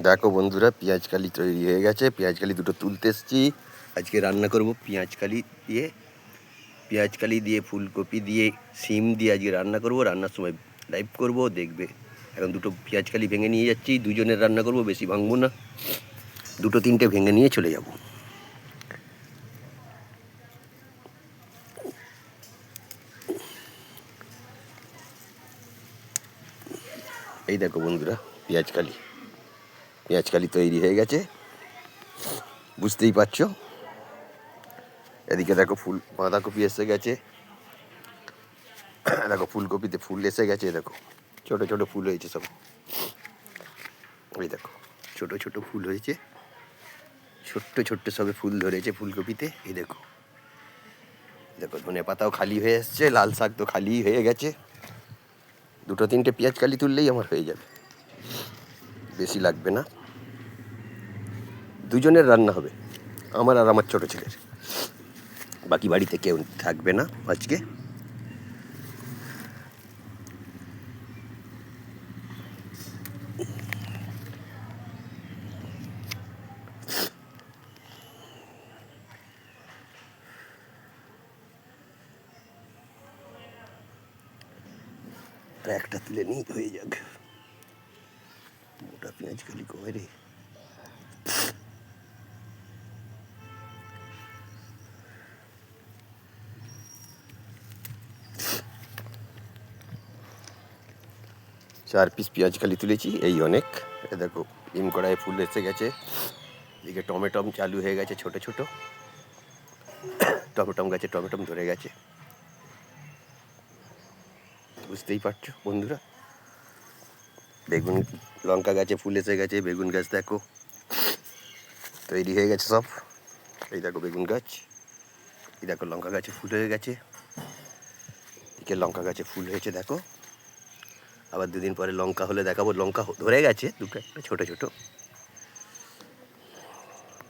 দেখো বন্ধুরা, পেঁয়াজ কালি তৈরি হয়ে গেছে। পেঁয়াজ কালি দুটো তুলতে এসেছি। আজকে রান্না করব পেঁয়াজ কালি দিয়ে ফুলকপি দিয়ে সিম দিয়ে আজকে রান্না করব। রান্নার সময় লাইভ করব, দেখবে। এখন দুটো পেঁয়াজ কালি ভেঙে নিয়ে যাচ্ছি, দুজনের রান্না করব, বেশি ভাঙবো না, দুটো তিনটে ভেঙে নিয়ে চলে যাব। এই দেখো বন্ধুরা, পেঁয়াজ কালি তৈরি হয়ে গেছে, বুঝতেই পারছো। এদিকে দেখো বাঁধাকপি এসে গেছে, দেখো ফুলকপিতে ফুল এসে গেছে, দেখো ছোট ছোট ফুল হয়েছে সব। ওই দেখো ছোট ছোট ফুল হয়েছে, ছোট্ট ছোট্ট সবে ফুল ধরেছে ফুলকপিতে। এই দেখো দেখো ধনে পাতাও খালি হয়ে এসছে, লাল শাক তো খালি হয়ে গেছে। দুটো তিনটে পেঁয়াজ কালি তুললেই আমার হয়ে যাবে, বেশি লাগবে না। দুজনের রান্না হবে, আমার আর আমার ছোট ছেলের। বাকি বাড়িতে কেউ থাকবে না আজকে। একটা তুলে নিই, হয়ে যাক। মোটা পেঁয়াজ কালি কমে রে। চার পিস পেঁয়াজ কালি তুলেছি, এই অনেক। এ দেখো ডিম কড়াইয়ে ফুল এসে গেছে। এদিকে টমেটম চালু হয়ে গেছে, ছোট ছোট টমেটম গাছে টমেটম ধরে গেছে, বুঝতেই পারছো বন্ধুরা। বেগুন লঙ্কা গাছে ফুল এসে গেছে, বেগুন গাছ দেখো তৈরি হয়ে গেছে সব। এই দেখো বেগুন গাছ, এই দেখো লঙ্কা গাছে ফুল হয়ে গেছে, এদিকে লঙ্কা গাছে ফুল হয়েছে দেখো। আবার দুদিন পরে লঙ্কা হলে দেখাবো। লঙ্কা ধরে গেছে দুটো একটা ছোট ছোট।